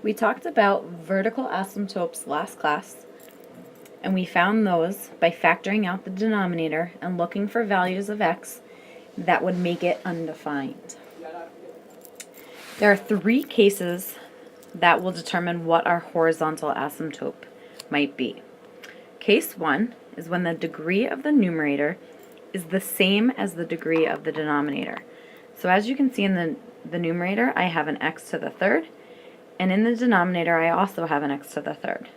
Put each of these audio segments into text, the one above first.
We talked about vertical asymptotes last class, and we found those by factoring out the denominator and looking for values of x that would make it undefined. There are three cases that will determine what our horizontal asymptote might be. Case 1 is when the degree of the numerator is the same as the degree of the denominator. So as you can see in the numerator, I have an x to the third, and in the denominator, I also have an x to the third.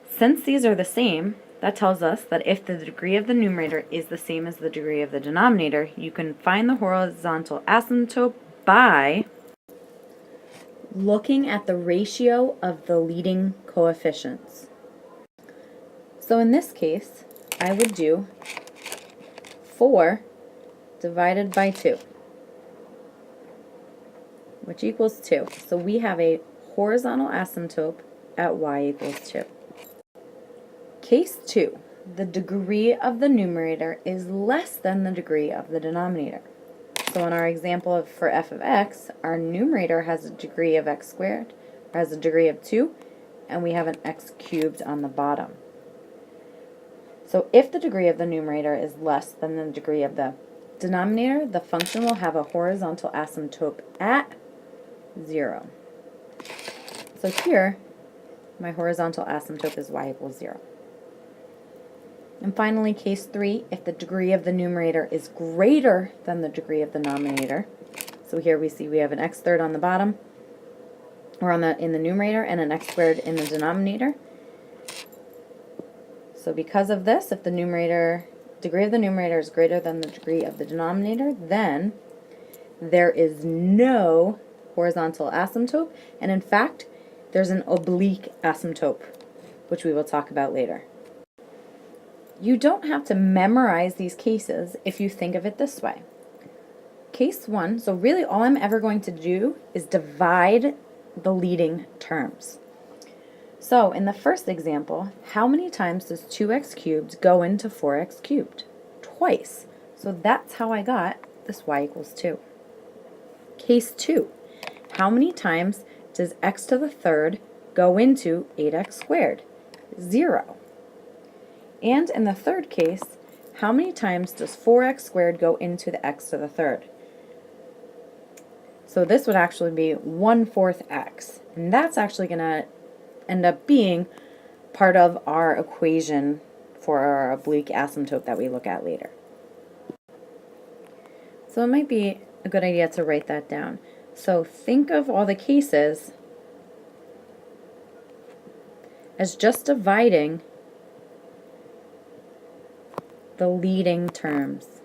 Since these are the same, that tells us that if the degree of the numerator is the same as the degree of the denominator, you can find the horizontal asymptote by looking at the ratio of the leading coefficients. So in this case, I would do 4 divided by 2, which equals 2. So we have a horizontal asymptote at y equals 2. Case 2, the degree of the numerator is less than the degree of the denominator. So in our example for f of x, our numerator has a degree of x squared, or has a degree of 2, and we have an x cubed on the bottom. So if the degree of the numerator is less than the degree of the denominator, the function will have a horizontal asymptote at 0. So here, my horizontal asymptote is y equals 0. And finally, case 3, if the degree of the numerator is greater than the degree of the denominator, so here we see we have an x third on the bottom, or in the numerator, and an x squared in the denominator. So because of this, if the degree of the numerator is greater than the degree of the denominator, then there is no horizontal asymptote, and in fact, there's an oblique asymptote, which we will talk about later. You don't have to memorize these cases if you think of it this way. Case 1, so really all I'm ever going to do is divide the leading terms. So in the first example, how many times does 2x cubed go into 4x cubed? Twice. So that's how I got this y equals 2. Case 2, how many times does x to the third go into 8x squared? 0. And in the third case, how many times does 4x squared go into the x to the third? So this would actually be 1/4 x. And that's actually going to end up being part of our equation for our oblique asymptote that we look at later. So it might be a good idea to write that down. So think of all the cases as just dividing the leading terms.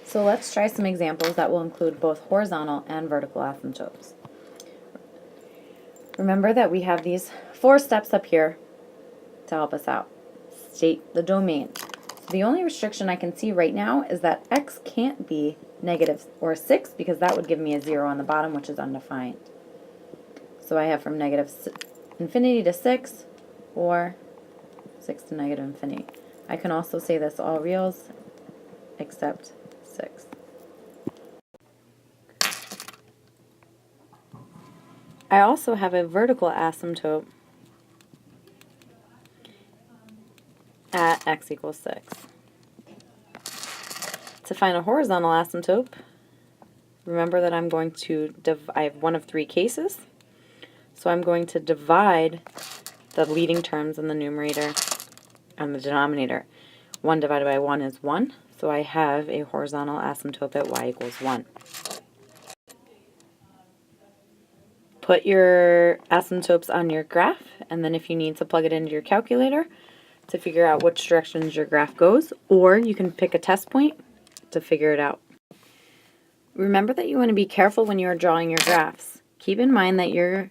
So let's try some examples that will include both horizontal and vertical asymptotes. Remember that we have these 4 steps up here to help us out. State the domain. The only restriction I can see right now is that x can't be negative or 6 because that would give me a 0 on the bottom, which is undefined. So I have from negative infinity to 6 or 6 to negative infinity. I can also say this all reals except 6. I also have a vertical asymptote at x equals 6. To find a horizontal asymptote, remember that I'm going to I have one of 3 cases, so I'm going to divide the leading terms in the numerator and the denominator. 1 divided by 1 is 1, so I have a horizontal asymptote at y equals 1. Put your asymptotes on your graph, and then if you need to plug it into your calculator to figure out which directions your graph goes, or you can pick a test point to figure it out. Remember that you want to be careful when you are drawing your graphs. Keep in mind that your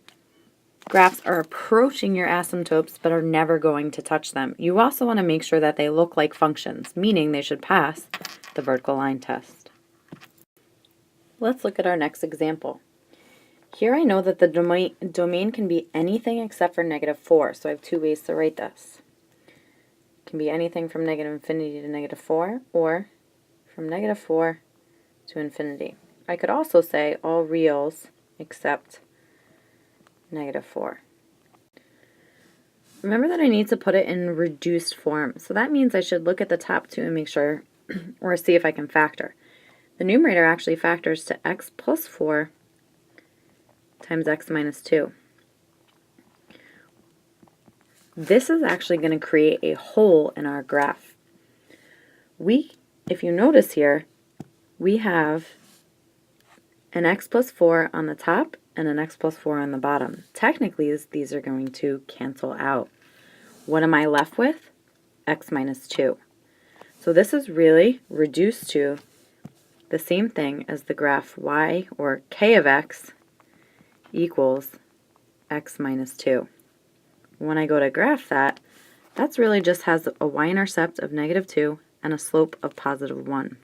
graphs are approaching your asymptotes but are never going to touch them. You also want to make sure that they look like functions, meaning they should pass the vertical line test. Let's look at our next example. Here I know that the domain can be anything except for -4, so I have 2 ways to write this. can be anything from negative infinity to negative 4, or from negative 4 to infinity. I could also say all reals except negative 4. Remember that I need to put it in reduced form, so that means I should look at the top two and make sure, or see if I can factor. The numerator actually factors to x plus 4 times x minus 2. This is actually going to create a hole in our graph. If you notice here, we have an x plus 4 on the top and an x plus 4 on the bottom. Technically, these are going to cancel out. What am I left with? X minus 2. So this is really reduced to the same thing as the graph y, or k of x, equals x minus 2. When I go to graph that, that's really just has a y-intercept of negative 2 and a slope of positive 1.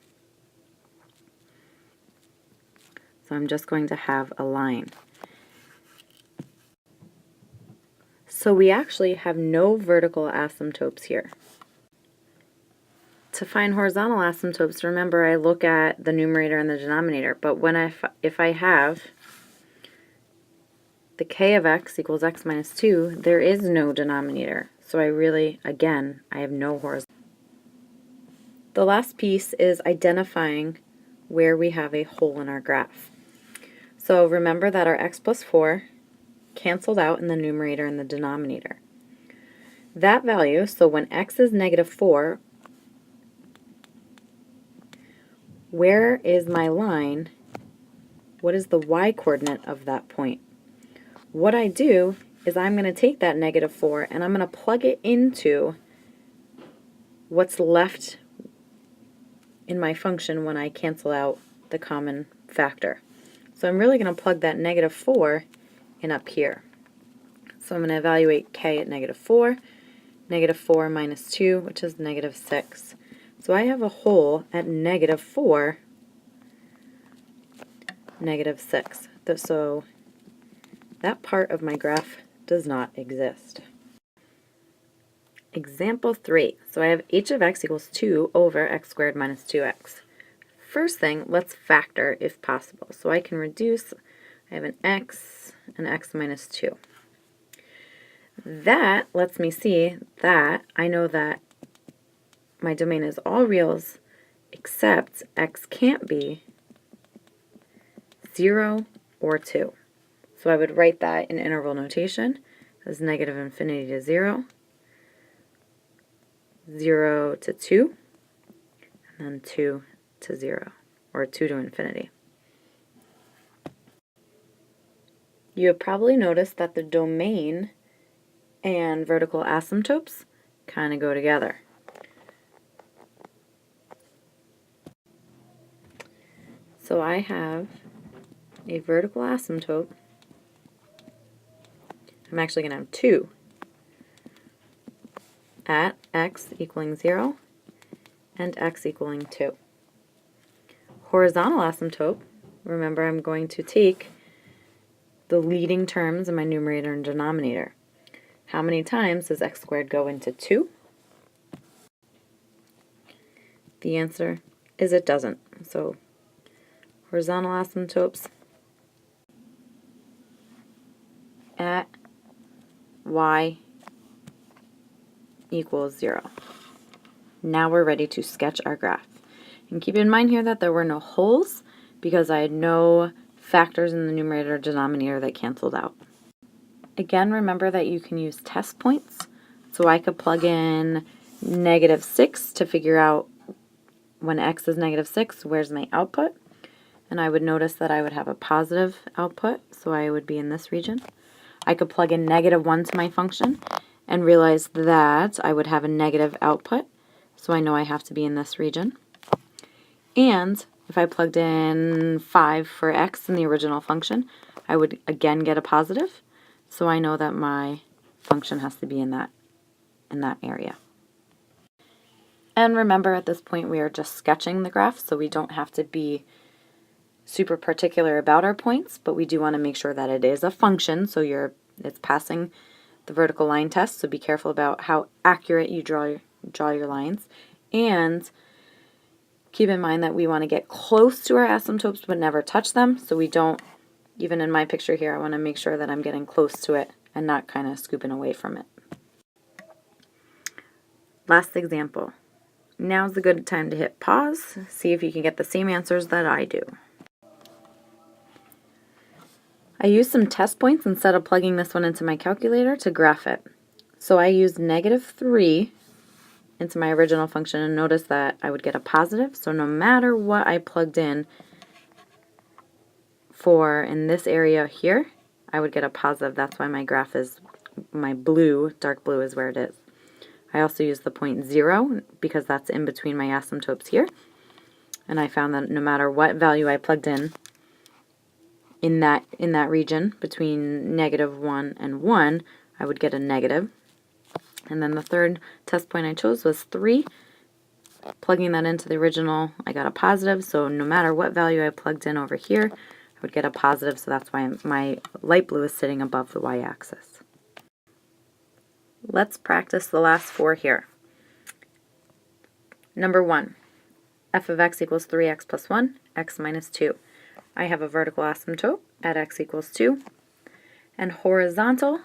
So I'm just going to have a line. So we actually have no vertical asymptotes here. To find horizontal asymptotes, remember I look at the numerator and the denominator, but if I have the k of x equals x minus 2, there is no denominator. So again, I have no horizontal. The last piece is identifying where we have a hole in our graph. So remember that our x plus 4 canceled out in the numerator and the denominator. That value, so when x is negative 4, where is my line? What is the y-coordinate of that point? What I do is I'm going to take that negative 4 and I'm going to plug it into what's left in my function when I cancel out the common factor. So I'm really going to plug that negative 4 in up here. So I'm going to evaluate k at negative 4 minus 2, which is negative 6. So I have a hole at negative 4, negative 6. So that part of my graph does not exist. Example 3. So I have h of x equals 2 over x squared minus 2x. First thing, let's factor if possible. So I can reduce, I have an x minus 2. That lets me see that I know that my domain is all reals except x can't be 0 or 2. So I would write that in interval notation as negative infinity to 0, 0 to 2, and then 2 to 0, or 2 to infinity. You have probably noticed that the domain and vertical asymptotes kind of go together. So I have a vertical asymptote. I'm actually going to have 2 at x equaling 0 and x equaling 2. Horizontal asymptote, remember I'm going to take the leading terms in my numerator and denominator. How many times does x squared go into 2? The answer is it doesn't. So horizontal asymptotes at y equals 0. Now we're ready to sketch our graph. And keep in mind here that there were no holes because I had no factors in the numerator or denominator that canceled out. Again, remember that you can use test points. So I could plug in negative 6 to figure out when x is negative 6, where's my output? And I would notice that I would have a positive output, so I would be in this region. I could plug in negative 1 to my function and realize that I would have a negative output, so I know I have to be in this region. And if I plugged in 5 for x in the original function, I would again get a positive, so I know that my function has to be in that area. And remember, at this point we are just sketching the graph, so we don't have to be super particular about our points, but we do want to make sure that it is a function, so it's passing the vertical line test, so be careful about how accurate you draw draw your lines. And keep in mind that we want to get close to our asymptotes but never touch them, so we don't, even in my picture here, I want to make sure that I'm getting close to it and not kind of scooping away from it. Last example. Now's the good time to hit pause, see if you can get the same answers that I do. I used some test points instead of plugging this one into my calculator to graph it. So I used -3 into my original function, and notice that I would get a positive, so no matter what I plugged in for in this area here, I would get a positive. That's why my graph is, my blue, dark blue is where it is. I also used the point 0 because that's in between my asymptotes here, and I found that no matter what value I plugged in that region between -1 and 1, I would get a negative. And then the third test point I chose was 3. Plugging that into the original, I got a positive, so no matter what value I plugged in over here, I would get a positive, so that's why my light blue is sitting above the y-axis. Let's practice the last 4 here. Number 1, f of x equals 3x plus 1, x minus 2. I have a vertical asymptote at x equals 2. And horizontal,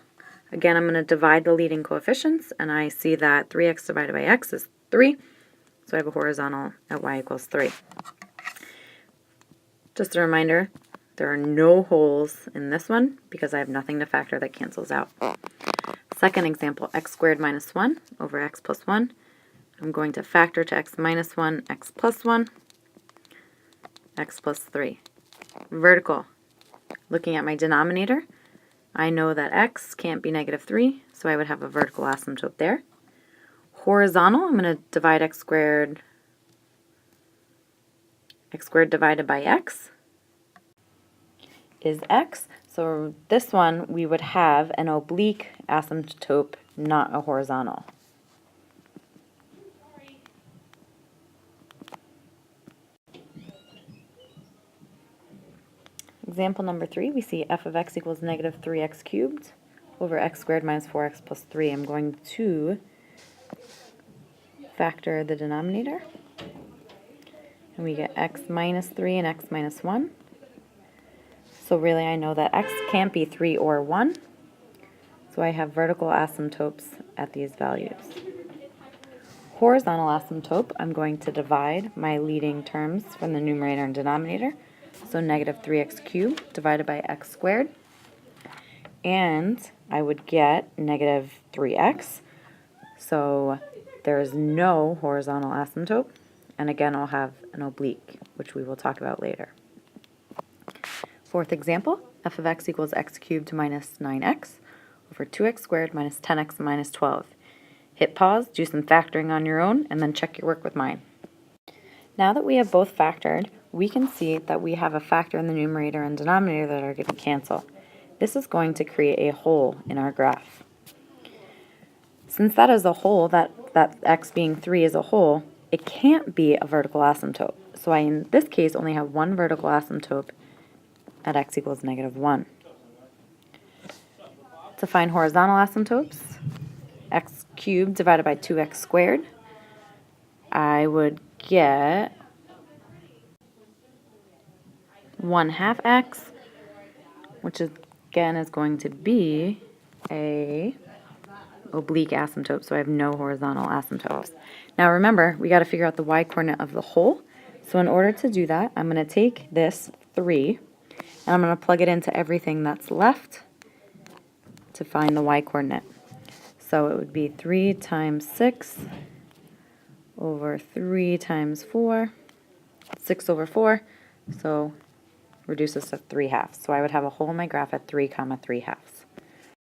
again, I'm going to divide the leading coefficients, and I see that 3x divided by x is 3, so I have a horizontal at y equals 3. Just a reminder, there are no holes in this one because I have nothing to factor that cancels out. Second example, x squared minus 1 over x plus 1. I'm going to factor to x minus 1, x plus 1, x plus 3. Vertical, looking at my denominator, I know that x can't be -3, so I would have a vertical asymptote there. Horizontal, I'm going to divide x squared divided by x is x. So this one, we would have an oblique asymptote, not a horizontal. Example number 3, we see f of x equals -3x cubed over x squared minus 4x plus 3. I'm going to factor the denominator, and we get x minus 3 and x minus 1. So really I know that x can't be 3 or 1, so I have vertical asymptotes at these values. Horizontal asymptote, I'm going to divide my leading terms from the numerator and denominator, so -3x cubed divided by x squared, and I would get -3x, so there's no horizontal asymptote, and again I'll have an oblique, which we will talk about later. Fourth example, f of x equals x cubed minus 9x over 2x squared minus 10x minus 12. Hit pause, do some factoring on your own, and then check your work with mine. Now that we have both factored, we can see that we have a factor in the numerator and denominator that are going to cancel. This is going to create a hole in our graph. Since that is a hole, that x being 3 is a hole, it can't be a vertical asymptote. So I, in this case, only have one vertical asymptote at x equals -1. To find horizontal asymptotes, x cubed divided by 2x squared, I would get 1/2 x, which is, again is going to be a oblique asymptote, so I have no horizontal asymptotes. Now remember, we got to figure out the y-coordinate of the hole. So in order to do that, I'm going to take this 3, and I'm going to plug it into everything that's left to find the y-coordinate. So it would be 3 times 6 over 3 times 4, 6 over 4, so reduces to 3/2. So I would have a hole in my graph at 3, 3/2.